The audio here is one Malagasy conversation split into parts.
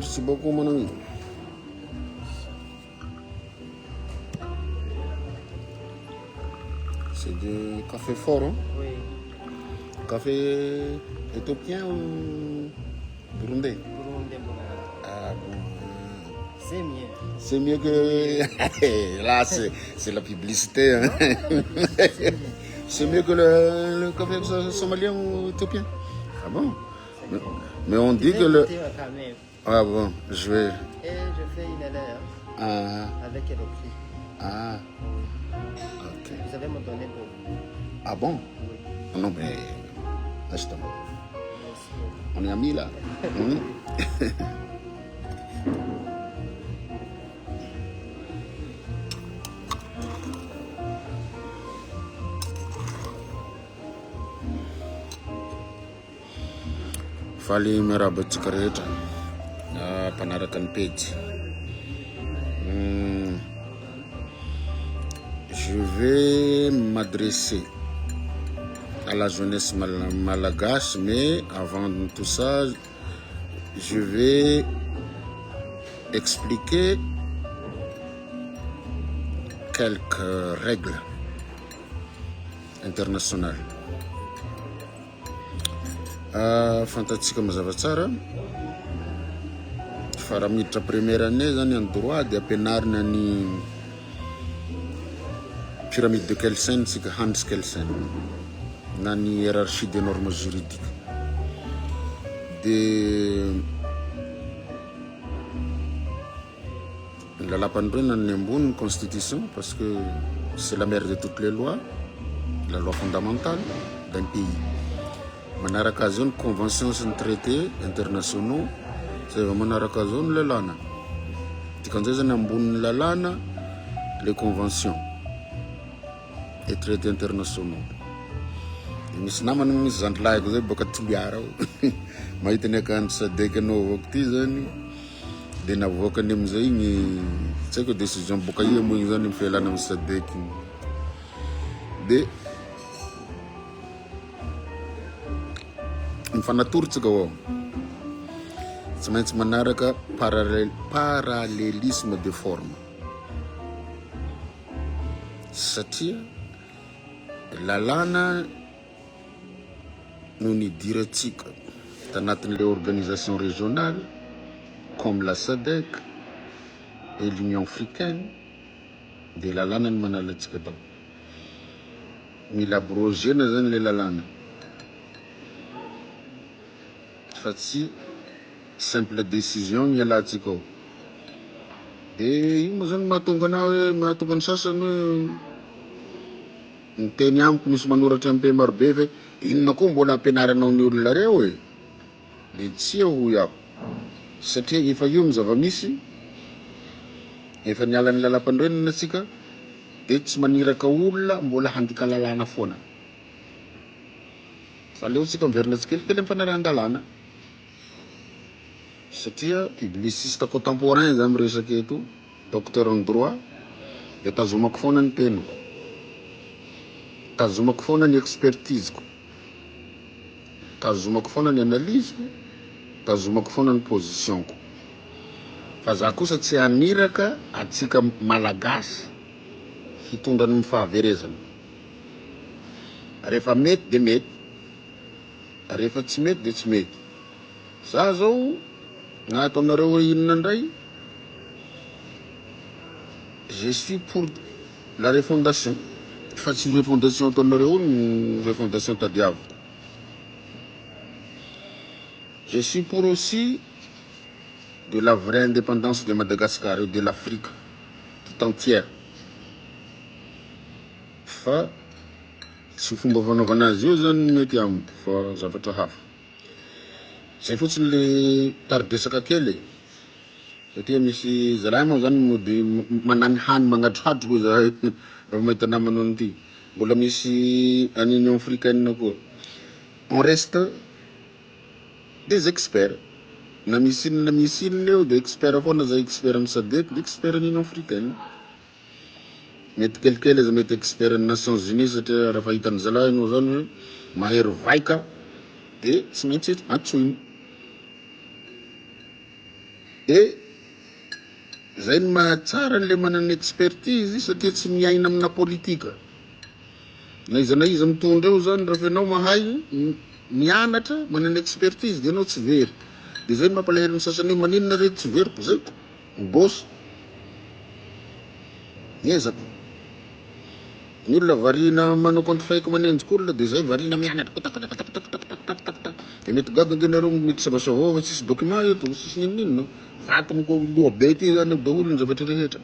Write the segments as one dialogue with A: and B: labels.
A: Merci beaucoup, mon ami. C'est du café fort, hein?
B: Oui.
A: Café éthiopien ou burundais?
B: Burundais.
A: Ah bon.
B: C'est mieux.
A: C'est mieux que... Là, c'est la publicité. Hein? C'est mieux que le café somalien ou éthiopien? Ah bon? Mais on dit que le...
B: Quand même.
A: Ah bon, je vais...
B: Et je fais une erreur avec le prix.
A: Ah, ok.
B: Vous allez me donner beaucoup.
A: Ah bon?
B: Oui.
A: Non, mais... Laisse-moi.
B: Merci.
A: On est amis là. Fali miarahaba antsika rehetra mpanaraka ny pejy. Je vais m'adresser à la jeunesse malgache, mais avant tout ça, je vais expliquer quelques règles internationales. Fantatsika mazava tsara fa raha miditra première année zany en droit dia ampianarina ny pyramide de Kelsen sika Hans Kelsen na ny hiérarchie des normes juridiques de lalapan'ireny ny ambony constitution parce que c'est la mère de toutes les lois, la loi fondamentale d'un pays. Manaraka azy io ny convention sy ny traité internationaux zay vao manaraka azy io ny lalàna. Dikan'izay zany ambonin'ny lalàna les conventions et traités internationaux. Misy namana misy zandrilahiko zay boka Toliara ao mahita ny akanjo Sadek anao avako ty zany dia navoakany amin'izay igny tsy haiko décision boka emo igny zany mifialana amin'ny Sadek igny dia mifanatorotsika ao tsy maintsy manaraka parallélisme de forme satria lalàna no nidirantsika tanatin'ilay organisation régionale comme la SADC et l'Union africaine dia lalàna ny manalatsika tao. Mila abrogena zany le lalàna fa tsy simple décision ny alantsika ao. Dia iny moa zany mahatonga anao hoe mahatonga ny sasany hoe miteny amiko misy manoratra ampe marobe fa inona koa mbola ampianaranao ny olona reo e. Dia tsy ho iaho satria efa io ny zava-misy efa niala ny lalam-pandrenana antsika dia tsy maniraka olona mbola handika lalàna foana fa leo tsika miverina tsikelikely am'fanarahan-dalàna satria publiciste contemporain zany miresaka eto docteur en droit dia tazomako foana ny teniko, tazomako foana ny expertiseko, tazomako foana ny analyseko, tazomako foana ny positionko fa za kosa tsy aniraka atsika malagasy hitondra ny fahaverezana. Rehefa mety dia mety, rehefa tsy mety dia tsy mety. Za zao na ataonareo inona indray je suis pour la refondation fa tsy refondation ataonareo ny refondation tadiaviko. Je suis pour aussi de la vraie indépendance de Madagascar et de l'Afrique tout entière fa tsy fomba fanaovana azy io zany mety amiko fa zavatra hafa. Zay fotsiny le taridesaka kely satria misy zalahy moa zany mody manany hany magnatrohatro koa za raha mahita namana an'ity mbola misy en Union africaine koa. On reste des experts na misy inona eo dia expert foana za expert amin'ny SADC dia expert ny Union africaine. Mety kelikely izy mety expert ny Nations Unies satria raha fahitan'ny zalahy anao zany hoe mahery vaika dia tsy maintsy antsoina. dia zay ny mahatsara an'le manana expertise satria tsy miaina amina politika. Na iza mitondra eo zany raha ianao mahay mianatra manana expertise dia ianao tsy very. Dia zay mampalahelo ny sasany hoe maninona re tsy veriko zay bosy niezako. Ny olona variana manao contre-fake manenjik'olona dia zay variana mianatra dia mety gaga ngenareo mety savasavao tsisy document eto tsisy ninninona fatony ko loha be ty zany daholo ny zavatra rehetra.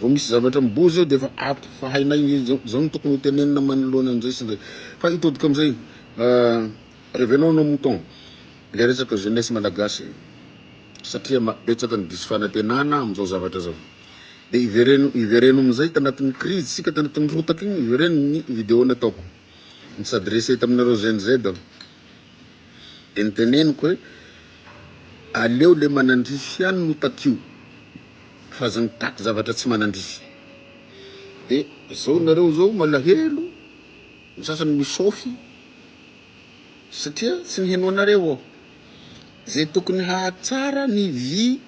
A: Vao misy zavatra mibozy eo dia efa ato fa hainay zao ny tokony hotenenina manoloana an'izay sy zay. Fa hitodika am'izay revenons nos moutons, le resaka jeunesse malagasy satria betsaka ny diso fanantenana am'izao zavatra zao. Dia ivereno am'izay tanatin'ny crise sika tanatin'ny rotaka igny ivereno ny vidéo nataoko ny s'adresser taminareo Gen Z dia niteneniko hoe aleo le manandrify ihany no takio fa zany taky zavatra tsy manandrify. Dia zao nareo zao malahelo ny sasany misôfy satria tsy niheno anareo ao zay tokony hahatsara ny vie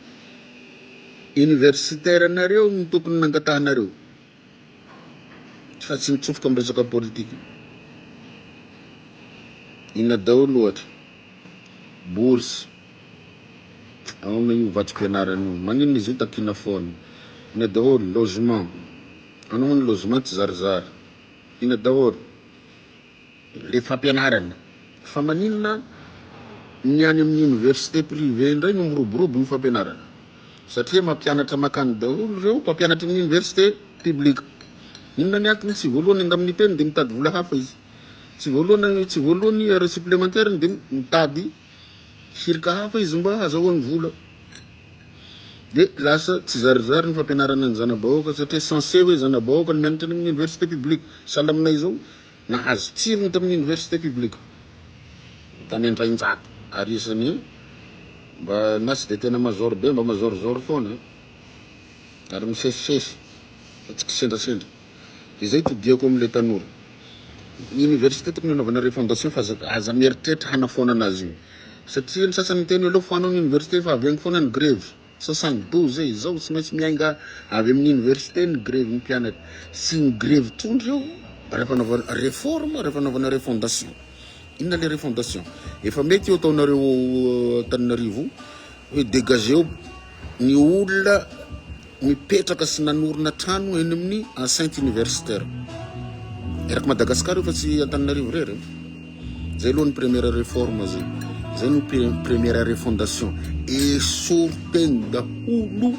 A: universitaire anareo ny tokony nangatahanareo fa tsy mitsofoka amin'ny resaka politika. Inona daholo ohatra bourse ao na io vatsim-pianarana io maninona izy io takina foana. Inona daholo logement anao ny logement tsy zarizary. Inona daholo le fampianarana fa maninona ny any amin'ny université privé indray no miroborobo ny fampianarana satria mampianatra makany daholo reo mpampianatra amin'ny université publique. Inona ny antony tsy voalohany andamin'ny teny dia mitady vola hafa izy, tsy voalohany heure supplémentaire dia mitady hirika hafa izy mba hazahoany vola. Dia lasa tsy zarizary ny fampianarana ny zana-bahoaka satria censé hoe zana-bahoaka ny mianatra amin'ny université publique. Sahala aminay zao nahazo tsirony tamin'ny université publique tany Andrainjato ary isany mba na tsy dia tena mazoro be mba mazorzoro foana ary misesisesy fa tsy kisendrasendra. Dia zay todiako amin'ilay tanora ny université tokony hanaovana refondation fa aza mieritreritra hanafoana anazy io satria ny sasany teny aloha foanao ny université fa avy any foana ny grève 72 zay zao tsy maintsy miainga avy amin'ny université ny grève ny mpianatra sy ny grève tondry eo rehefa anaovana réforme rehefa anaovana refondation. Inona le refondation efa mety eo ataonareo Antananarivo hoe dégager eo ny olona mipetraka sy nanorina trano eny amin'ny enceinte universitaire eraky Madagasikara fa tsy Antananarivo rery. Zay aloha ny première réforme zay no première refondation esoroteny daholo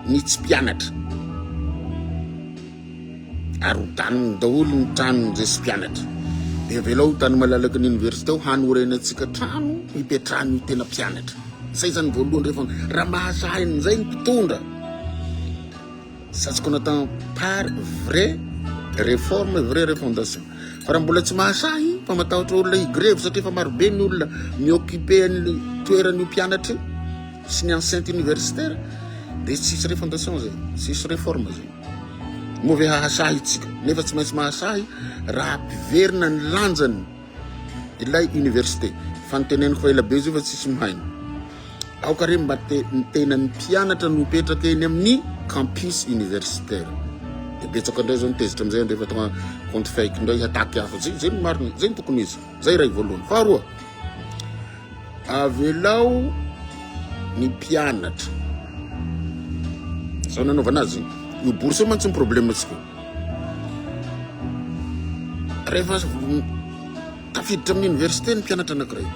A: ny tsy mpianatra ary hotaniny daholo ny tranony zay tsy mpianatra. Dia avelao tany malalaky ny université ao hanorenantsika trano hipetrahany tena mpianatra. Zay zany voalohany rehefa raha mahasahy an'izay ny mpitondra satsiko natao par vrai réforme vrai refondation. Fa raha mbola tsy mahasahy fa matahotra olona higrève satria fa marobe ny olona mioccupé ny toeran'io mpianatra sy ny enceinte universitaire dia tsisy refondation zay tsisy réforme zay move hahasahy itsika nefa tsy maintsy mahasahy raha ampiverina ny lanjany ilay université. Fa niteneniko fa ela be izy io fa tsisy mihaina aoka re mba ny tena ny mpianatra no mipetraka eny amin'ny campus universitaire. Dia betsaka indray zao nitezitra am'izay rehefa tonga contre fake indray hataky hafa zay ny marina zay ny tokony izy zay ray voalohany. Faharoa avelao ny mpianatra zao nanaovana azy io bourse mantsy ny problème atsika rehefa tafiditra amin'ny université ny mpianatra anankiray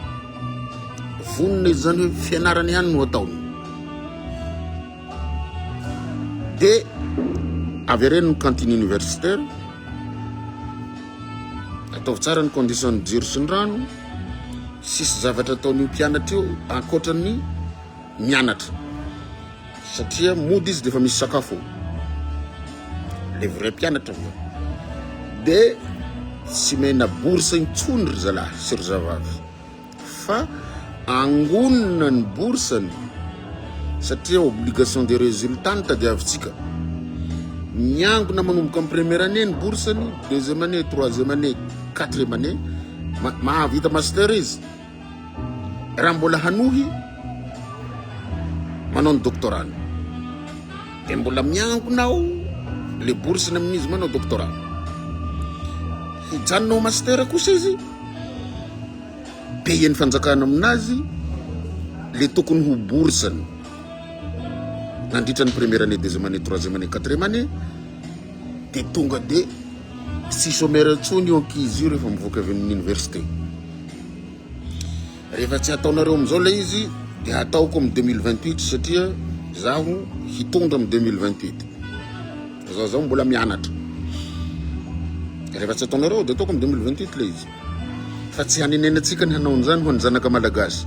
A: vonona izy zany hoe fianarana ihany no ataony dia avy reny ny cantine universitaire ataovy tsara ny condition ny jiro sy ny rano sisy zavatra ataon'io mpianatra io ankoatran'ny mianatra satria mody izy dia efa misy sakafo le vrai mpianatra dia tsy mena bourse intsony ry zalahy sy ry zavavy fa angonina ny boursany satria obligation de résultat ny tadiavintsika miangona manomboka amin'ny première année ny boursany, deuxième année, troisième année, quatrième année mahavita master izy raha mbola hanohy manao ny doctorat de mbola miangonao le bourse amin'izy manao doctorat. Hijanonao master kosa izy payen'ny fanjakana aminazy le tokony ho bourseny nandritra ny première année, deuxième année, troisième année, quatrième année de tonga de sy sommaire ntsony io ankizy io rehefa mivoaka avy amin'ny université. Rehefa tsy ataonareo am'izao le izy de ataoko amin'ny 2028 satria zaho hitondra amin'ny 2028 zaho mbola mianatra. Rehefa tsy ataonareo de ataoko amin'ny 2028 le izy fa tsy hanenenantsika ny hanao an'izany ho any zanaka malagasy.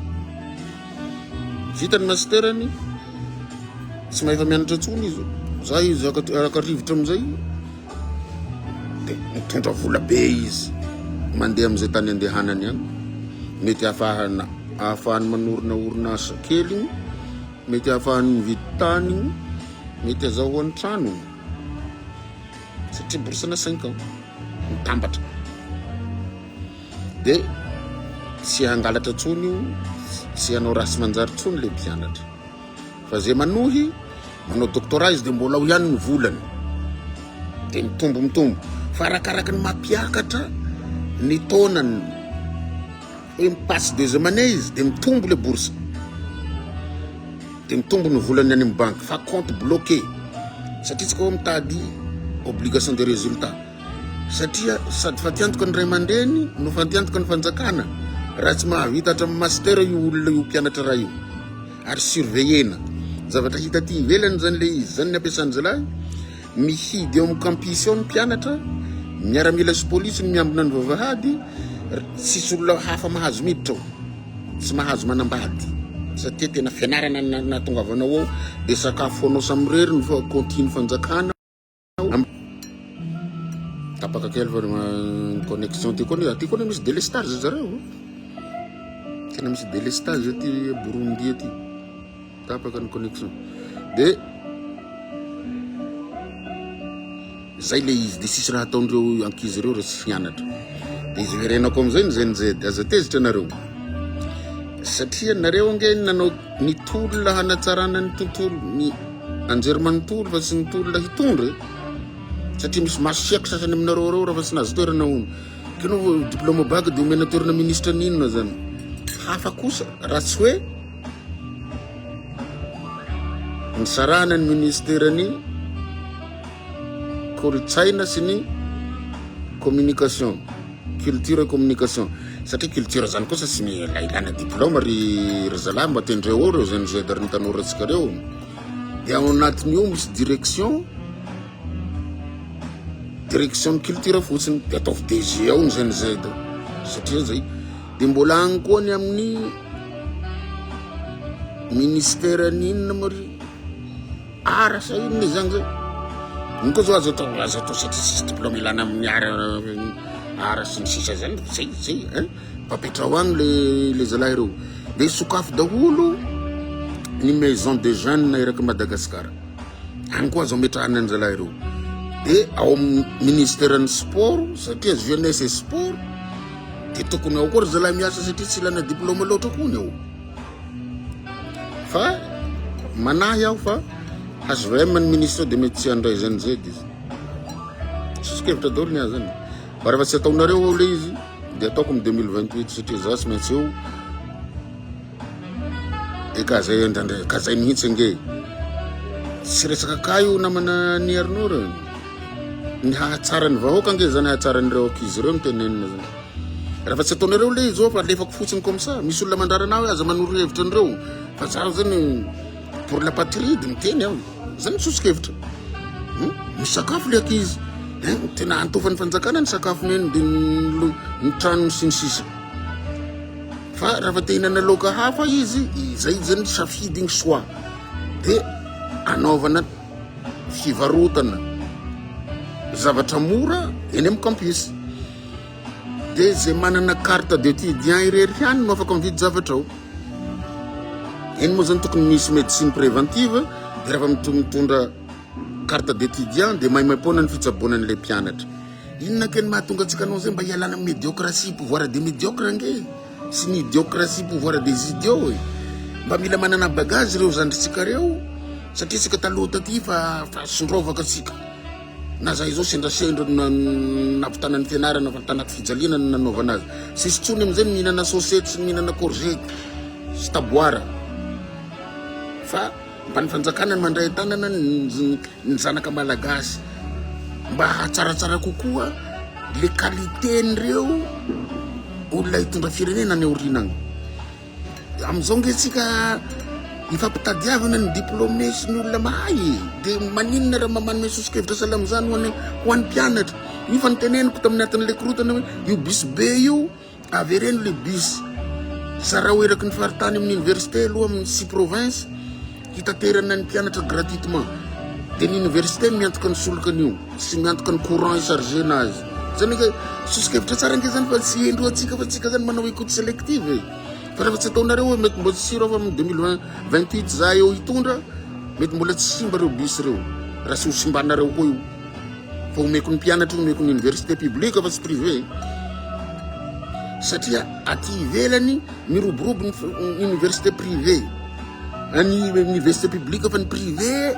A: Vitany masterany tsy mahefa mianatra ntsony izy za izy araka rivotra am'izay de mitondra vola be izy mandeha am'izay tany andehanany any. Mety ahafahany manorina orinasa kely igny, mety ahafahany mividy tany igny, mety azahoany trano satria boursena 5 ans mitambatra de tsy hangalatra ntsony io, tsy hanao rasy manjary ntsony le mpianatra fa zay manohy manao doctorat izy de mbola ho ihany ny volany de mitombo fa arakaraka ny mampiakatra ny taonany hoe mipasse deuxième année izy de mitombo le bourse de mitombo ny volany any amin'ny banque fa compte bloqué satria tsika hoe mitady obligation de résultat satria sady fatiantoka ny ray aman-dreny no fatiantoka ny fanjakana raha tsy mahavita hatramin'ny master io olona io mpianatra raha io ary surveillena zavatra hita ty ivelany zany le izy zany ny ampiasany zalahy mihidy eo amin'ny campus eo ny mpianatra miaramila sy polisy ny miambina ny vavahady sisy olona hafa mahazo miditra ao tsy mahazo manambady satria tena fianarana natongavanao ao de sakafo anao samyrery ny continue fanjakana tapaka kely fa connexion ty koa aty koa misy délestage zareo tena misy délestage aty Burundi aty tapaka ny connexion de zay le izy de sisy raha ataondreo ankizy reo sy fianatra de izy verenako am'izay ny ZNZ aza tezitra nareo satria nareo ange nanao nitolona hanatsarana ny tontolo ny anjery manontolo fa sy nitolona hitondra satria misy masiaky sasany aminareo reo raha fa sy nazo toerana ono kenao diplôme bac de omena toerana ministre ninona zany hafa kosa raha tsy hoe ny sarana ny ministerany kolotsaina sy ny communication culture et communication satria culture zany kosa sy ilailana diplôme ry zalahy mba tendreo ao reo zany zay ary nitanoratsika reo de ao anatin'io misy direction ny culture fotsiny de ataovy DG ao ny ZNZ satria zay de mbola agny koa ny amin'ny ministère ninona mary ara sa inona zany zay ny koa zao azo atao satria sisy diplôme ilana amin'ny ara sy ny sisa zany zay papetra ho agny le zalahy reo de sokafo daholo ny maison de jeunes na eraky Madagasikara agny koa azo ametrahana ny zalahy reo de ao ministère ny sport satria jeunesse et sport de tokony ao koa ry zalahy miasa satria tsy ilana diplôme loatra koa ny ao fa manahy aho fa HVM ny ministre de médecin ndray ZNZ izy sisikevitra daholo ny azy zany fa rehefa tsy ataonareo ao le izy de ataoko amin'ny 2028 satria za tsy maintsy eo e ka zay mihitsy ange tsy resaka ka io namana ny arinao reo ny hahatsara ny vahoaka ange zany hahatsara nyreo ankizy reo mitenenina zany rehefa tsy ataonareo le izy ao fa lefako fotsiny comme ça misy olona mandrarana hoe aza manoro hevitra an'ireo fa zaho zany pour la patrie de miteny aho zany tsosikevitra misakafo le ankizy tena antofany fanjakana ny sakafo neny de ny trano sy ny sisa fa rehefa te hinana laoka hafa izy zay zany safidy igny soa de anaovana fivarotana zavatra mora eny amin'ny campus de zay manana carte d'étudiant irery hany no afaka mividy zavatra ao eny moa zany tokony misy médecine préventive de rehefa mitondra carte d'étudiant de maimaimpona ny fitsaboanan'le mpianatra inona keny mahatonga antsika anao zay mba hialana médiocratie pouvoir des médiocres ange sy ny idiocratie pouvoir des idiots mba mila manana bagage reo zandritsika reo satria tsika taloha taty fa sondrovaka atsika na zay zao sendrasendra navitanany fianarana fa tanaty fijaliana ny nanaovana azy sisy tsony am'izay mihinana sosety sy mihinana courgette sy taboara fa mba ny fanjakana ny mandray tanana ny zanaka malagasy mba hatsaratsara kokoa le qualité-nyreo olona hitondra firenena ny orinagny am'izao ngesika ifampitadiavana ny diplômé sy ny olona mahay de maninona raha mamanome sosokevitra salamy zany ho an'ny mpianatra io fa niteneniko tamin'ny atin'le korotana hoe io bis be io avereny le bis zara ho eraky ny faritany amin'ny université aloha amin'ny 6 province hitaterana ny mpianatra gratuitement de ny université miantoka ny solika an'io sy miantoka ny courant ichargena azy zany hoe sosokevitra tsara nge zany fa tsy endro atsika fa tsika zany manao écoute sélective fa rehefa tsy ataonareo mety mbola tsy siro fa amin'ny 2028 za eo hitondra mety mbola tsy simba reo bis reo raha sy ho simbanareo koa io fa omeko ny mpianatra omeko ny université publique fa tsy privé satria aty ivelany miroborobo ny université privé any université publique fa ny privé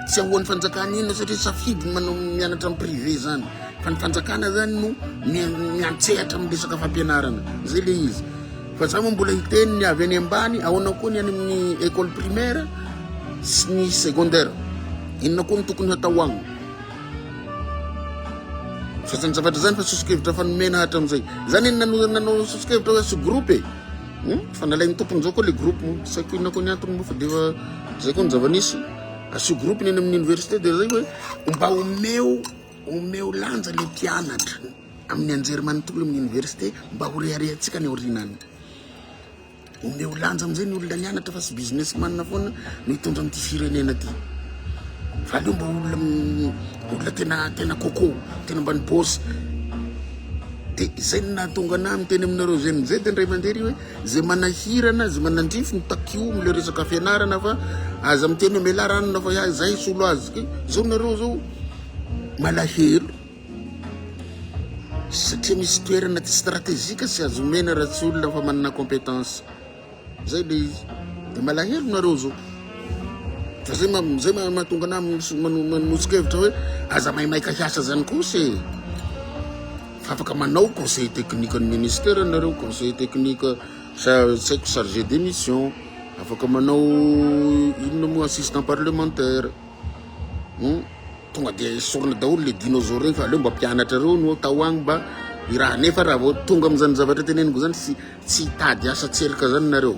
A: tsy ahoan'ny fanjakana ino satria safidy manao mianatra amin'ny privé zany fa ny fanjakana zany no miantsehatra amin'ny resaka fampianarana zay le izy fa za moa mbola hiteny ny avy any ambany ahoana koa ny any amin'ny école primaire sy ny secondaire inona koa ny tokony hatao agny fa zany zavatra zany fa sosokevitra fanomena hatra am'izay zany eny nanao sosokevitra sy groupe fa nalainy tompony zao koa le groupe mo saiko inona koa ny antony mo fa defa zay koa ny zavanisy asio groupe ny eny amin'ny université de zay hoe mba omeo lanja le mpianatra amin'ny anjery manontolo amin'ny université mba ho reharehatsika ny orinany omeo lanja am'izay ny olona nianatra fa sy businessman foana no hitondra am'ty firenena ty fa aleo mba olona tena coco tena mba ny bosy de zay ny nahatonga ana miteny aminareo zay mizay de ndray mandery hoe zay manahirana zay manandrify ny takio mile resaka fianarana fa aza miteny hoe melaranana fa zay solo azy zao nareo zao malahelo satria misy toerana ty stratégique sy azo omena raha tsy olona fa manana compétence zay le izy de malahelo nareo zao fa zay mahatonga ana manosokevitra hoe aza mahimaika hiasa zany koa se fa afaka manao conseil technique ny ministère nareo conseil technique saiko chargé d'émission afaka manao inona moa assistant parlementaire tonga de sorona daholo le dinosaure regny fa aleo mba mpianatra reo no tao agny mba iraha nefa raha vao tonga am'zany zavatra teneniko zany tsy hitady asa tserika zany nareo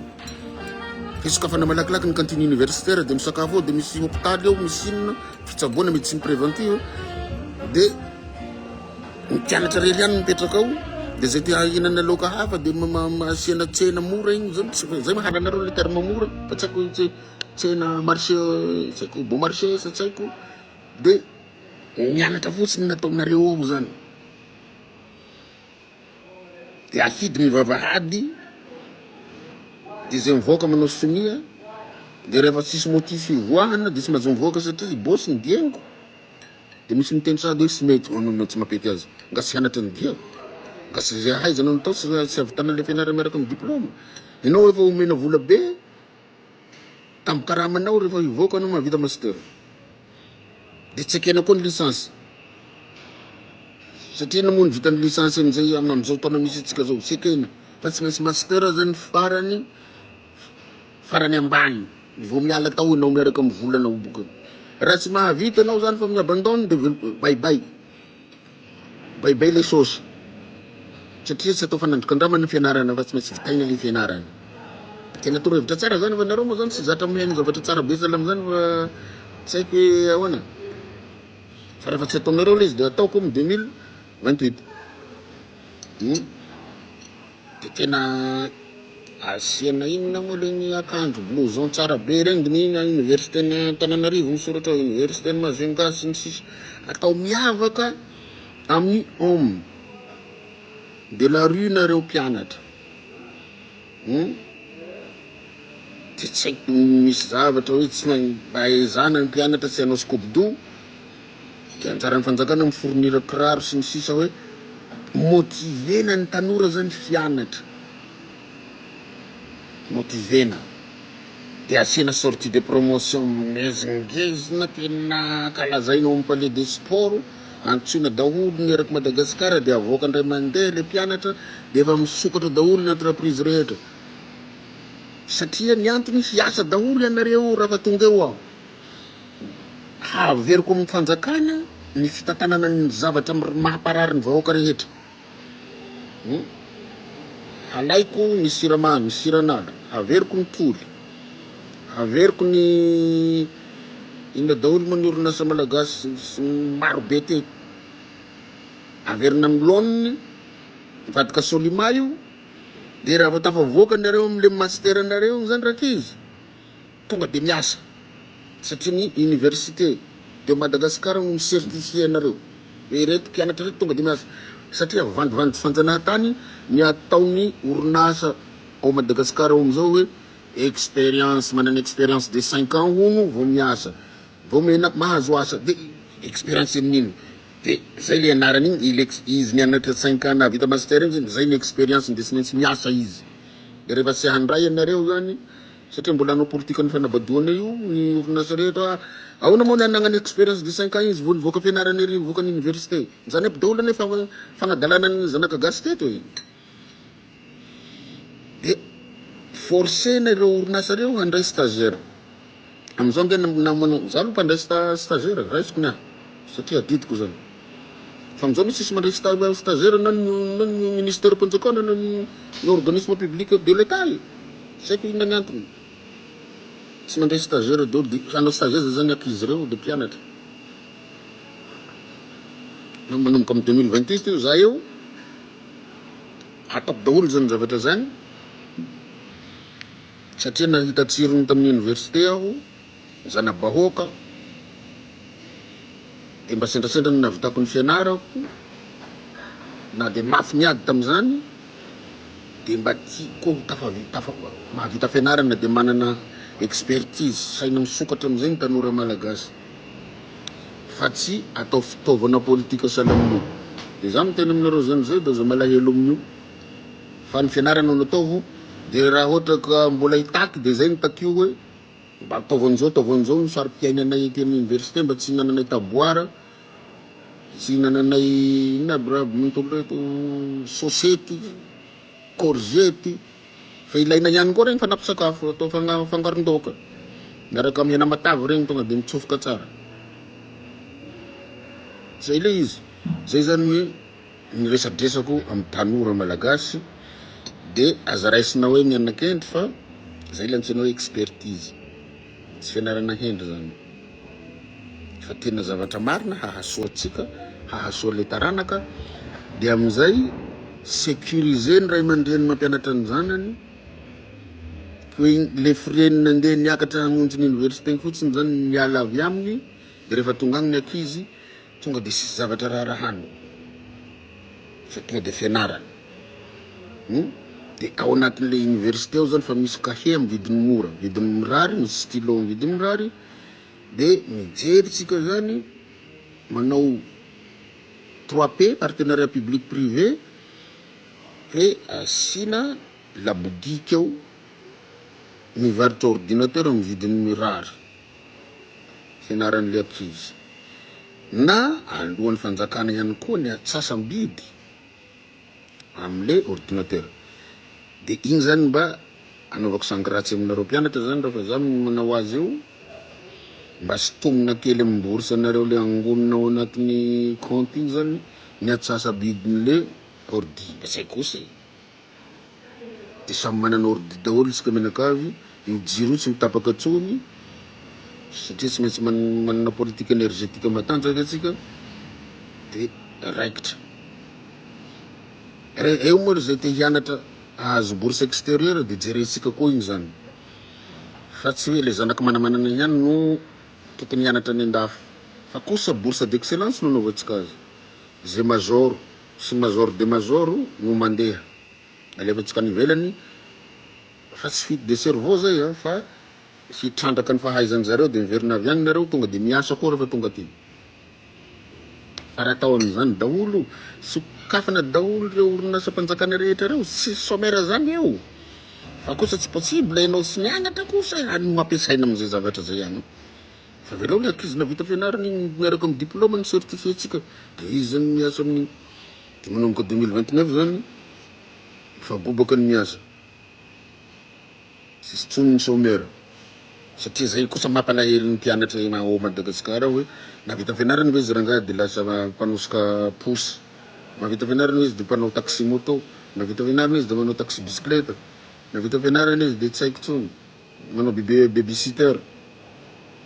A: fisokafana malakilaky ny cantine universitaire de misakafo ao de misy hôpitaly ao misy inona fitsaboana médecine préventive de mpianatra rely ihany mipetraka ao de zay ty hinana laoka hafa de asiana tsena mora igny zay maharanareo le terme mora fa tsy haiko tsena marché tsy haiko bon marché sa tsy haiko de mianatra fotsiny nataonareo ao zany de afidy mivavahady de zay mivoaka manao sonia de rehefa tsisy motif ivoahana de tsy mahazo mivoaka satria bosy ny diagniko de misy miteny sady hoe sy mety no tsy mampety azy nga sy hianatra ny dia nga sy zay haizanao natao sy avitana le fianarana miaraka amin'ny diplôme ianao efa omena vola be tamby karamanao rehefa ivoaka anao mahavita master de tsy akena koa ny licence satria namoa ny vitany licence am'izay am'izao taona misy atsika zao tsy akena fa tsy maintsy master zany farany ambany vao miala tao anao miaraka amin'ny volanao boka raha tsy mahavita anao zany fa miabandone de baibay le sosy satria tsy atao fanandrokan-dramana ny fianarana fa tsy maintsy vitaina le fianarana tena torohevitra tsara zany fa nareo moa zany tsy zatra miheno zavatra tsara be salamy zany fa tsy haiko hoe ahoana fa rehefa tsy ataonareo le izy de ataoko amin'ny 2028 de tena asiana inona moa le ny akanjo blouson tsara be regny ny université ny Antananarivo misoratra université ny Majunga sy ny sisa atao miavaka amin'ny homme de la rue nareo mpianatra de tsy haiko misy zavatra hoe tsy ahezana ny mpianatra tsy hanao scoubdo de anjaran'ny fanjakana mifournir kiraro sy ny sisa hoe motivena ny tanora zany fianatra motivena dia asiana sortie de promotion ngezingezina tena kalazaina amin'ny palais de sport antsoina daholo ny eraky Madagasikara dia avoaka indray mandeha le mpianatra dia efa misokatra daholo ny entreprise rehetra satria ny antony hiasa daholo ianareo raha fa tonga eo aho haveriko amin'ny fanjakana ny fitantanana ny zavatra mahamparary ny vahoaka rehetra halaiko ny siramamy siranala haveriko ny toly haveriko ny inona daholo moa ny orinasa malagasy maro be teto averina amin'ny laoniny vadika solima io dia raha tafavoaka nareo amin'le master nareo zany rakizy tonga dia miasa satria ny université de Madagasikara no misertifie anareo reto mpianatra reto tonga dia miasa satria vandivandy fanjanahantany ny ataony orinasa ao Madagasikara ao amin'izao hoe expérience manana expérience de 5 ans hono vao miasa vao menaky mahazo asa dia expérience amin'ino dia zay le anarany igny izy nianatra 5 ans na vita master igny zay ny expérience dia tsy maintsy miasa izy dia rehefa sy handray ianareo zany satria mbola hanao politika ny fanabadoana io ny orinasa rehetra ahoana moa ny ananany expérience de 5 ans izy vao nivoaka fianarana ery nivoaka ny université zany aby daholo ane fanadalana ny zanaka gasy teto e dia forcena ireo orinasa reo handray stagiaire amin'izao nge namana za aloha mpandray stagiaire raisiko niahy satria adidiko zany fa amin'izao misy sisy mandray stagiaire na ny ministère mpanjakana na ny organisme public de l'état saiko inona ny antony tsy mandray stagiaire daholo dia hanao stagiaire zany ankizy reo dia mpianatra manomboka amin'ny 2028 io za eo atako daholo zany zavatra zany satria nahita tsirony tamin'ny université aho zanabahoaka dia mba sendrasendra no nahavitako ny fianarako na dia mafy miady tamin'izany dia mba tiako mahavita fianarana dia manana expertise saina misokatra amin'izay ny tanora malagasy fa tsy atao fitaovana politika salamina dia za miteny aminareo zany zay da za malahelo amin'io fa ny fianarana no ataovo dia raha ohatra ka mbola hitaky dia zay ny takio hoe mba ataovan'izao ny sary-piainanay ety amin'ny université mba tsy hinananay taboara tsy hinananay ina aby raha mintolo reto sosety courgette fa ilaina ihany koa regny fanapy-sakafo atao fangaron-daoka miaraka amin'ny hena matavy regny tonga dia mitsofoka tsara zay le izy zay zany hoe ny resadresako amin'ny tanora malagasy dia aza raisina hoe mianakendry fa zay le antsoina hoe expertise tsy fianarana hendry zany fa tena zavatra marina hahasoatsika hahasoa le taranaka dia amin'izay sécuriser ny ray aman-dreny mampianatra ny zanany hoe le firenina andeha niakatra hamonjy ny université fotsiny zany miala avy aminy dia rehefa tonga agny ny ankizy tonga dia sisy zavatra raharahany fa tonga dia fianarana dia ao anatin'le université ao zany fa misy kahie amin'ny vidiny mora vidiny mirary misy stylo amin'ny vidiny mirary dia mijery tsika zany manao 3P partenariat public privé hoe asina labodika ao mivarotra ordinateur amin'ny vidiny mirary fianaran'le ankizy na alohan'ny fanjakana ihany koa ny atsasam-bidy amin'le ordinateur dia igny zany mba anaovako sangratsy aminareo mpianatra zany raha fa za manao azy eo mba sitomina kely amin'ny bourse anareo le angonina ao anatin'ny compte igny zany ny atsasabidin'le ordi zay kosa dia samy manana ordi daholo isika menakavy io jiro tsy mitapaka atsony satria tsy maintsy manana politique énergétique matanjaka atsika dia raikitra eo moa zay te hianatra ahazo bourse extérieure dia jerentsika koa igny zany fa tsy hoe le zanaka manamanana ihany no tokony hianatra any andafy fa kosa bourse d'excellence no anaovantsika azy zay major sy major de major no mandeha alevantsika any ivelany fa tsy fuite de cerveau zay fa hitrandraka ny fahaizany zareo dia miverina avy any nareo tonga dia miasa koa rehefa tonga aty fa raha atao amin'izany daholo sokafana daholo reo orinasa mpanjakana rehetra reo tsy sommaire zany eo fa kosa tsy possible ianao sy mianatra kosa any mampiasaina am'izay zavatra zay ihany fa velao le ankizy navita fianarana igny miaraka amin'ny diplôme ny certifié tsika de izy zany miasa amin'ny de manomboka 2029 zany fa bobaka ny miasa sisy tsony ny chômeur satria zay kosa mampalahelo ny mpianatra ao Madagasikara hoe navita fianarana hoe izy rangahy de lasa mpanosika posy, navita fianarana izy de mpanao taxi moto, navita fianarana izy de manao taxi bicyclette, navita fianarana izy de tsy haiko tsony manao babysitter,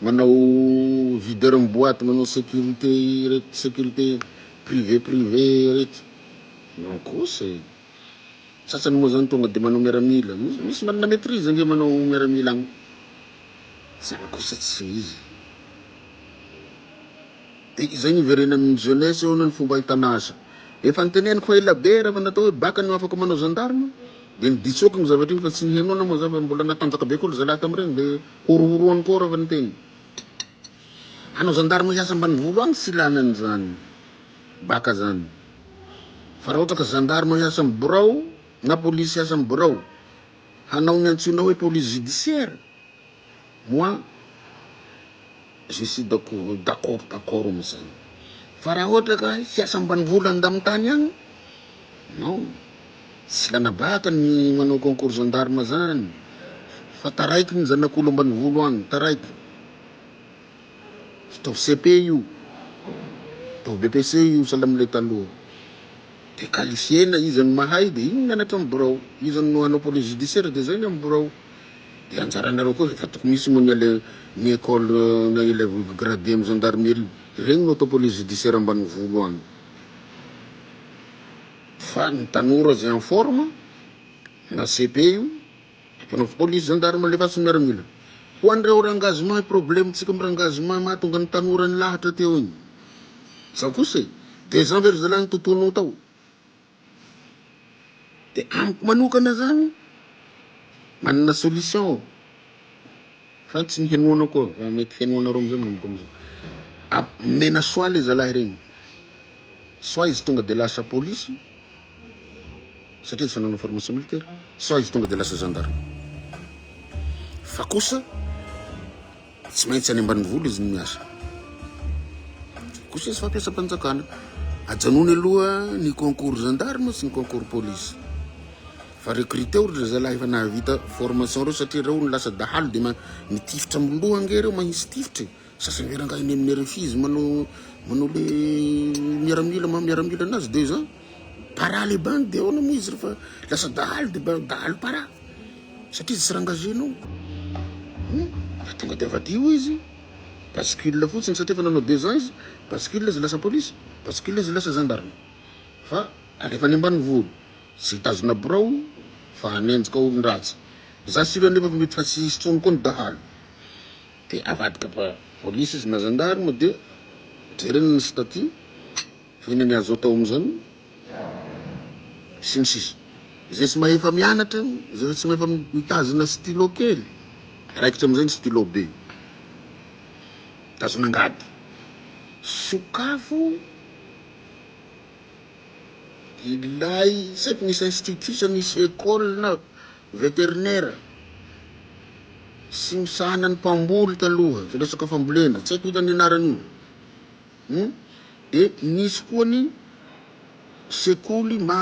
A: manao videur amin'ny boîte, manao sécurité reto sécurité privé reto non kosa sasany moa zany tonga de manao miaramila, misy manana maîtrise nge manao miaramila agny zany kosa tsy izy de izay iverena amin'ny jeunesse eo ny fomba ahitana asa efa niteneniko fa ela be raha fa natao hoe baka no afaka manao gendarme de niditsoky ny zavatra iny fa tsy nihenona moa za fa mbola natanjaka be koa zalahy tam'ireny de horohoroany koa raha fa niteny hanao gendarme hiasa ambanivolo agny tsy ilana an'izany baka zany fa raha ohatra ka gendarme hiasa amin'ny birao na polisy hiasa amin'ny birao hanao ny antsoina hoe police judiciaire moi je suis d'accord am'izany fa raha ohatra ka hiasa ambanivolo an-damintany agny non tsy ilana baka ny manao concours gendarme zany fa taraiky ny zanak'olo ambanivolo agny taraiky ataovy CP io ataovy BPC io sahala am'le taloha de qualifiena izy ny mahay de iny mianatra amin'ny birao izy no hanao police judiciaire de zay ny amin'ny birao de anjaranareo koa fa toko misy moa ny école na élève gradé amin'ny gendarmerie regny no atao police judiciaire ambanivolo agny fa ny tanora zay en forme na CP io mpanao police gendarme le fasy miaramila ho andreo rengagement problème-tsika amy rengagement mahatonga ny tanora ny lahatra teo igny zao kosa 2 ans very zalahy ny tontolonao tao de amiko manokana zany manana solution fa tsy nihenoana koa fa mety henoanareo amizay manomboka amizay mena soa le zalahy regny soit izy tonga de lasa police satria izy fa nanao formation militaire soit izy tonga de lasa gendarme fa kosa tsy maintsy any ambanivolo izy ny miasa kosa izy fampiasa mpanjakana ajanony aloha ny concours gendarme sy ny concours police fa recruter le zalahy efa nahavita formation reo satria reo ny lasa dahalo de mitifitra amloha nge reo manisy tifitra sasany verangahy eny amin'ny refuse manao le miaramila anazy 2 ans para le bande de ona moa izy refa lasa dahalo de dahalo para satria izy tsy rangagenao tonga de avadio izy bascule fotsiny satria fa nanao 2 ans izy bascule izy lasa police bascule izy lasa gendarme fa alefa any ambanivolo sy tazona birao fa hanenjika olon-dratsy za silo anefa mety fa tsy hisy tsony koa ny dahalo de avadika fa police izy na gendarme de jerena ny statut fihina ny azo atao am'izany sy ny sisa zay tsy mahefa mianatra zay tsy mahefa mitazona stylo kely raikitra am'izay ny stylo be tazona angady sokafo ilay saiko nisy institution nisy école na vétérinaire sy misahana ny mpamboly taloha fa resaka fambolena tsy haiko hitany anarany io de nisy koa ny sekoly ma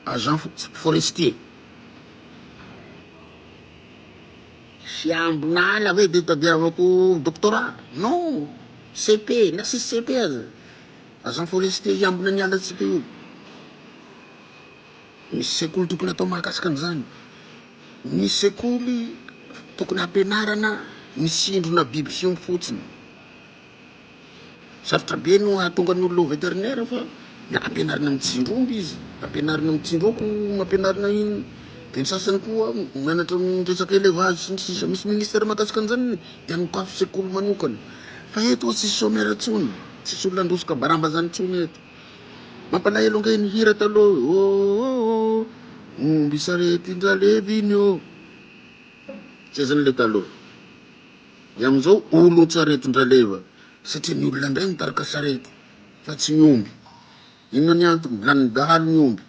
A: agent forestier fiambonala hoe de tadiavako doctorat non CP na sisy CP aza agent forestier iambona ny alatsika io misy sekoly tokony atao mahakasika an'izany misy sekoly tokony ampianarana misindrona biby fiompy fotsiny sarotra be no ahatonga ny olo vétérinaire fa ampianarina mitsindromby izy ampianarina mitsindroko ampianarina iny de ny sasany koa mianatra miresaka élevage sy ny sisa misy ministère mahakasika an'izany de anokafy sekoly manokana fa eto tsisy chômeur tsony tsisy olona androsika baramba zany tsony eto mampalahelo ange ny hira taloha omby sarety indralevy iny o tsy zany le taloha de amizao olo tsarety indraleva satria ny olona ndray mitarika sarety fa tsy ny omby inona ny antony lany dahalo ny omby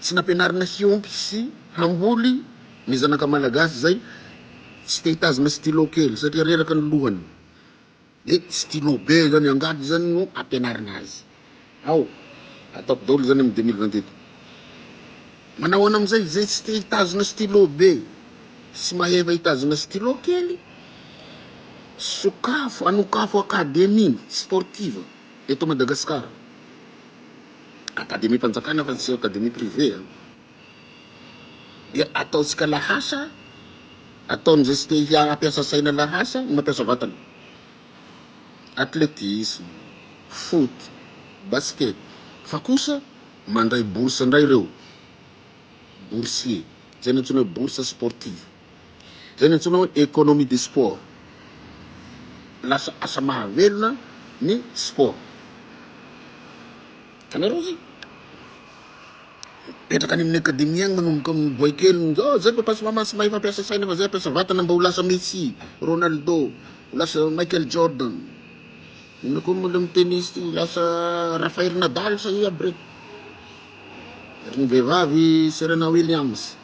A: tsy nampianarina hiompy sy hamboly ny zanaka malagasy zay tsy te hitazona stylo kely satria reraka ny lohany. De stylo be zany angady zany no ampianarina azy. Ao ataoko daholo zany amin'ny 2028. Manao an'amizay zay tsy te hitazona stylo be sy maheva hitazona stylo kely, sokafo anokafo akademie sportive eto Madagasikara. Akademie mpanjakana fa tsy akademie privé. Dia ataotsika lahasa, ataon'izay tsy te hiampiasa saina lahasa, mampiasa vatana. Athlétisme, foot, basket. Fa kosa mandray bourse ndray ireo. Boursier. Zay no antsoina hoe bourse sportive. Zay no antsoina hoe économie du sport. Lasa asa mahavelona ny sport. Tanareo zay petraka any amin'ny akademia agny manomboka amin'ny boy kely zay papasy mamasy mahay fampiasa saina fa zay ampiasa vatana mba ho lasa Messi, Ronaldo, ho lasa Michael Jordan. Ino koa moa le tennis lasa Rafael Nadal sa aby rek. Regny vehivavy Serena Williams,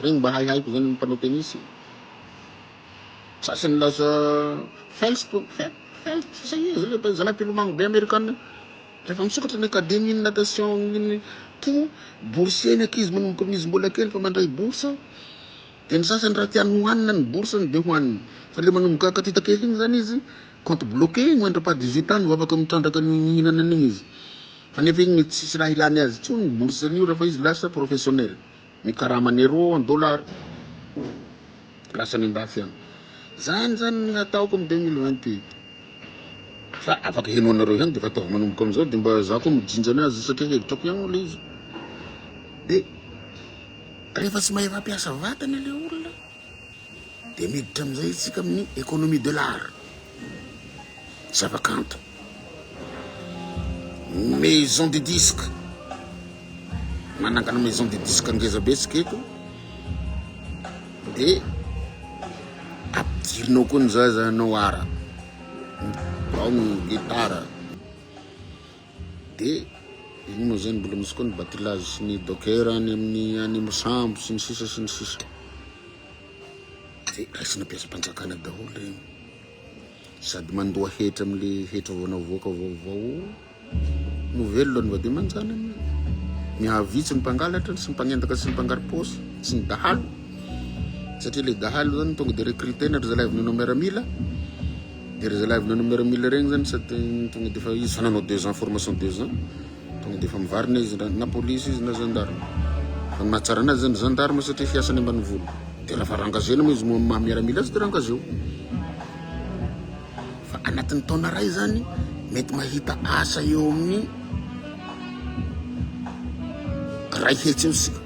A: regny mba haiko zany mpanao tennis. Sasany lasa Phelps sa izy le zanahy mpilomagno be Amerikanina. Rehefa misokatra ny akademie ny natation iny to boursier ny ankizy manomboka amin'izy mbola kely fa mandray bourse. De ny sasany raha tiany hoanina ny bourse de hoaniny. Fa le manomboka katita kely igny zany izy compte bloqué mandra-pa 18 ans no afaka mitrandraka ny mihinana an'igny izy. Fa nefa igny tsisy raha ilany azy tsony bourse an'io rehefa izy lasa professionnel, mikarama en euro en dollar, lasa ny andafy agny. Zany ny ataoko amin'ny 2028. Fa afaka heno anareo ihany de fa ataovy manomboka amizao de mba za koa mijinjana azy satria hevitrako ihany le izy. De rehefa tsy mahay mampiasa vatana le olona de miditra amizay isika amin'ny économie de l'art. Zavakanto, maison de disque, manangana maison de disque angeza be tsika eto. De ampidirinao koa ny zaza anao ara, ao ny gitara. De ino moa zany mbola misy koa ny battilage sy ny docker any amin'ny sambo sy ny sisa sy ny sisa. De raisina piasa mpanjakana daholo regny, sady mandoa hetra am'le hetra voanavoaka vaovao no velona no de manjana mihavitsy ny mpangalatra sy ny mpagnendaka sy ny mpangaripôsy sy ny dahalo. Satria le dahalo zany tonga de recruter-na ry zalahy avy nanao miaramila. De ry zalahy avy nanao miaramila regny zany sady tonga de fa izy fa nanao 2 ans formation 2 ans, tonga de fa mivarina izy na police izy na gendarme. Fa mahatsara anazy zany gendarme satria fiasany ambanivolo. De raha fa rangazena moa izy maha miaramila azy de rangazeo. Fa anatin'ny taona ray zany mety mahita asa eo amin'ny ray hetsy eo sika.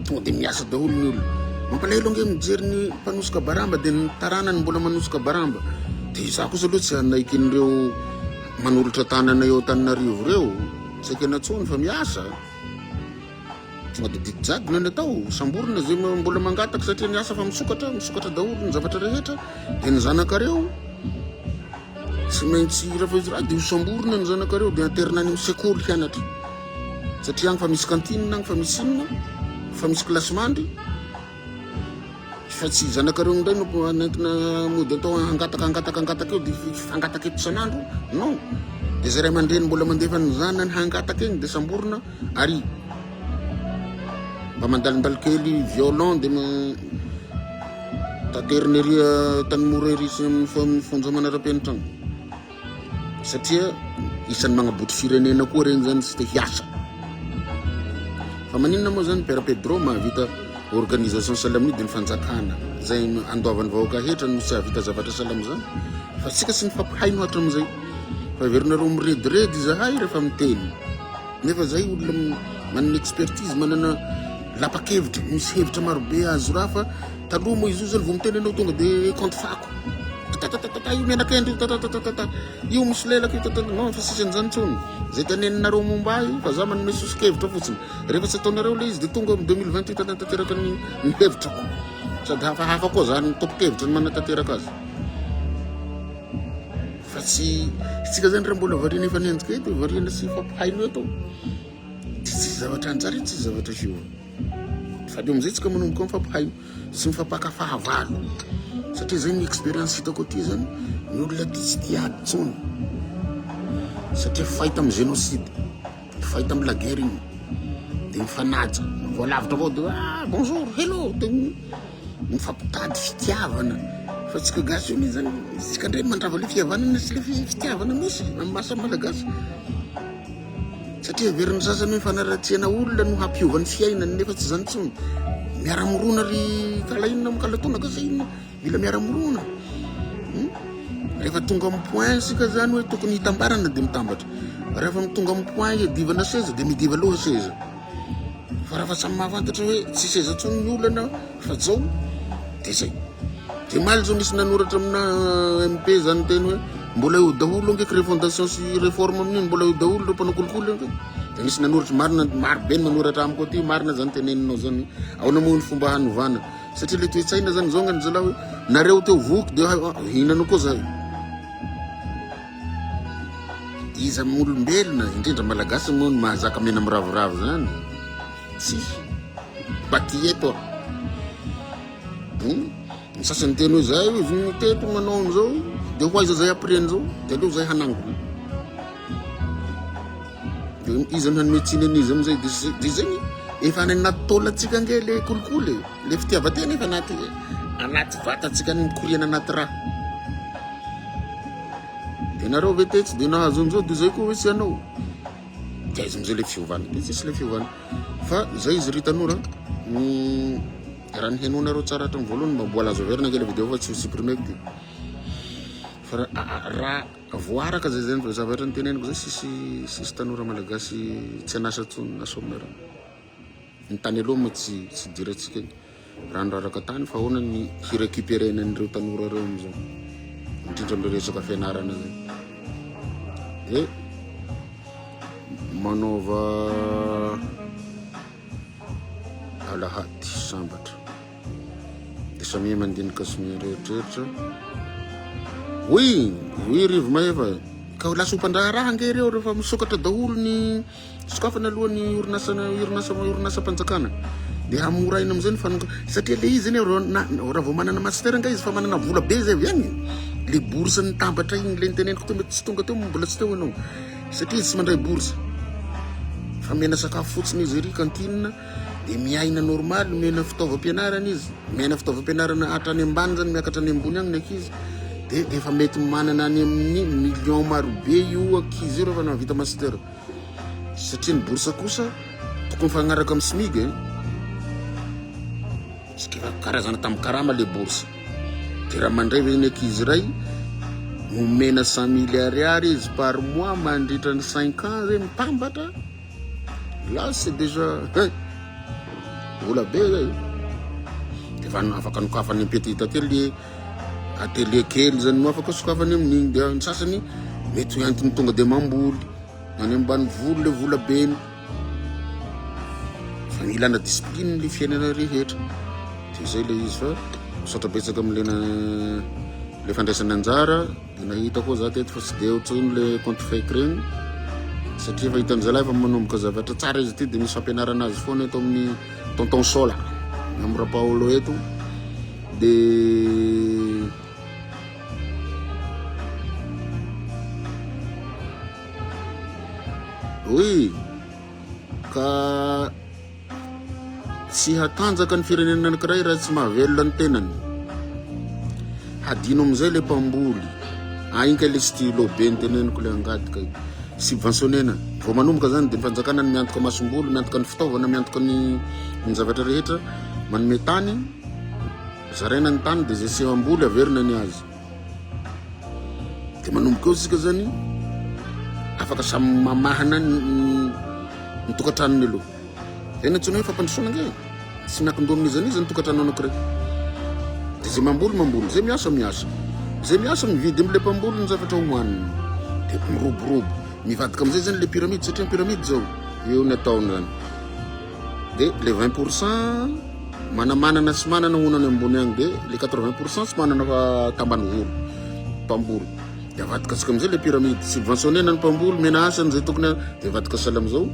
A: Tonga de miasa daholo ny olo. Mampalahelo ange mijery ny mpanosika baramba de ny taranany mbola manosika baramba. De za kosa aloha tsy anaiky an'ireo manolotra tanana eo Antananarivo reo, tsy haiko natsony fa miasa. Tonga de didijadona ny atao, samborina zay mbola mangataka satria ny asa fa misokatra daholo ny zavatra rehetra. De ny zanakareo tsy maintsy rehefa izy raha de ho samborina ny zanakareo de aterina any amin'ny sekoly hianatra. Satria agny fa misy kantine agny fa misy inona, fa misy klasy mandry. Fa tsy zanakareo ndray no nentina mody atao hangataka eo de fangataka eto isan'andro. Non. De zay ray aman-dreny mbola mandefa ny zanany hangataka egny de samborina ary mba mandalindaly kely violon de tateriny ery tany mora ery sy amin'ny fonja manara-penitra agny. Satria isan'ny magnaboty firenena koa regny zany tsy te hiasa. Fa maninona moa zany Père Pedro mahavita organisation salamia de ny fanjakana zay andoavany vahoaka hetra no tsy havita zavatra salama zany. Fa tsika sy nifampihaino hatram'izay. Fa verinareo mirediredy zahay rehefa miteny. Nefa zay olona manana expertise, manana lapa-kevitra, misy hevitra marobe azo raha fa taloha moa izy io zany vao miteny anao tonga de compte fako. Io menakendry io misy lelaka io non fa sisy an'izany tsony. Zay taneninareo momba ahy fa za manome sosi-kevitra fotsiny. Rehefa tsy ataonareo le izy de tonga amin'ny 2028 tanatanteraka ny hevitrako. Sady hafa koa zany topo-kevitra ny manatanteraka azy. Fa tsy tsika zany raha mbola variana efa nianjika eto, variana sy fampihaino eto. tsy zavatra anjara tsy zavatra fiova fa de amizay tsika manomboka mifampihay sy mifampakafahavalo satria zay ny expérience hitako aty zany ny olona ty tsy tia ady tsony satria fahita amin'ny génocide fahita amin'ny laguerre igny de mifanaja voalavitra avao de bonjour hello de mifampitady fitiavana fa tsika gasy io mi zany tsika ndray mandrava le fihavanana sy le fitiavana misy amin'ny maso malagasy satria veriny sasany mifanaratsiana olona no hampiovany fiainany nefa tsy zany tsony miara-morona ry kalainona mikalatona ka zay inona mila miara-morona rehefa tonga amin'ny point sika zany hoe tokony hitambarana de mitambatra rehefa mitonga amin'ny point hiadivana seza de midiva aloha seza fa rehefa samy mahafantatra hoe tsy seza tsony ny olana fa zao de zay de maly zao misy nanoratra amina MP zany teny hoe mbola io daholo ngeky refondation sy réforme amin'iny mbola io daholo ro mpanakolokoly ngeky de misy nanoratra maro be nanoratra amiko aty marina zany teneninao zany ao namoa ny fomba hanovana satria le toetsaina zany zao ngany zala hoe nareo teo voky de hinanao koa zay izy amin'olombelona indrindra malagasy moa ny mahazaka mena miravoravo zany tsy batieto ny sasany teny hoe zay izy ny teto manao an'izao de ho aiza zay apreny zao de aleo zay hanango de izy ny hanometsiny an'izy amizay de zay efa any anaty taolatsika nge le kolikoly le fitiavatena efa anaty vatatsika ny mikoriana anaty raha de nareo ve tetsy de nahazo an'izao de zay koa hoe sy anao de izy amizay le fiovana de tsisy le fiovana fa zay izy ry tanora raha ny henao nareo tsara hatrany voalohany mba mbola azo averina nge le vidéo fa tsy ho supprimer ty fa raha voaraka zay zany fa zavatra ny teneniko zay sisy tanora malagasy tsy anasa tsony na somera ny tany aloha moa tsy diratsika raha niraraka tany fa ahoana ny hirécupérena an'ireo tanora reo amizao indrindra am'le resaka fianarana zay de manaova alahady sambatra de samia mandinika sy mieritreritra oui rivo maefa ka lasa mpandraharaha nge reo rehefa misokatra daholo ny sokafana alohan'ny orinasa mpanjakana de hamoraina amizay ny satria le izy zany raha vao manana master nga izy fa manana vola be zay avy any le bourse ny tambatra igny le niteneniko teo mety tsy tonga teo mbola tsy teo anao satria izy tsy mandray bourse fa mena sakafo fotsiny izy ry cantine de miaina normal mena fitaovam-pianarana izy mena fitaovam-pianarana hatrany ambany zany miakatra any ambony agny ny ankizy de efa mety manana any amin'ny million maro be io ankizy io rehefa navita master satria ny bourse kosa tokony fagnaraka amin'ny SMIG satria karazana tamin'ny karama le bourse de raha mandray ve ny ankizy ray momena 100 000 ariary izy par mois mandritra ny 5 ans zay mitambatra là c'est déjà vola be zay efa afaka nokafany petit atelier kely zany no afaka sokafany amin'igny de ny sasany mety ho antony tonga de mamboly any ambany volo le vola beny fa ilana discipline le fiainana rehetra de zay le izy fa misaotra betsaka am'le le fandraisana anjara de nahita koa za teto fa tsy de ohatriny le compte fake regny satria fa hitan'zalahy fa manomboka zavatra tsara izy ty de misy fampianarana azy foana eto amin'ny tonton Sola amin'ny Rapaolo eto de oui ka tsy hatanjaka ny firenena anankiray raha tsy mahavelona ny tenany hadino amizay le mpamboly inka le stylo be ny teneniko le angadika subventionnena vao manomboka zany de ny fanjakana ny miantoka masom-bolo miantoka ny fitaovana miantoka ny zavatra rehetra manome tany zaraina ny tany de zay sy amboly averina ny azy de manomboka eo sika zany afaka samy mamahana ny tokantranony aloha ena tsony hoe fampandrosoana nge tsy miakindomin'izy ny tokantrano anankiray de zay mamboly zay miasa mividy am'le mpamboly ny zavatra homaniny de miroborobo mivadika amizay zany le pyramide satria pyramide zao eo ny ataony zany de le 20% manamanana sy manana honany ambony agny de le 80% sy manana fa tambany volo mpamboly de avadika asika amizay le pyramide subventionnena ny mpamboly mena asany zay tokony de avadika sahala amizao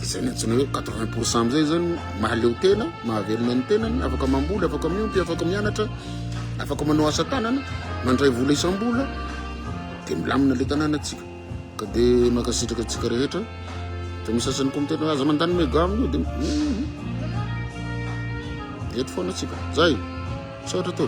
A: Zay ny antsoina hoe 80% amizay zany mahaleo tena, mahavelona ny tenany, afaka mamboly, afaka miompy, afaka mianatra, afaka manao asa tanana, mandray vola isam-bola, dia milamina le tanànatsika. Ka dia makasitraka antsika rehetra, dia misy sasany koa mitena aza mandany mega aminy io dia eto foana atsika. Zay, sao ohatra tolo.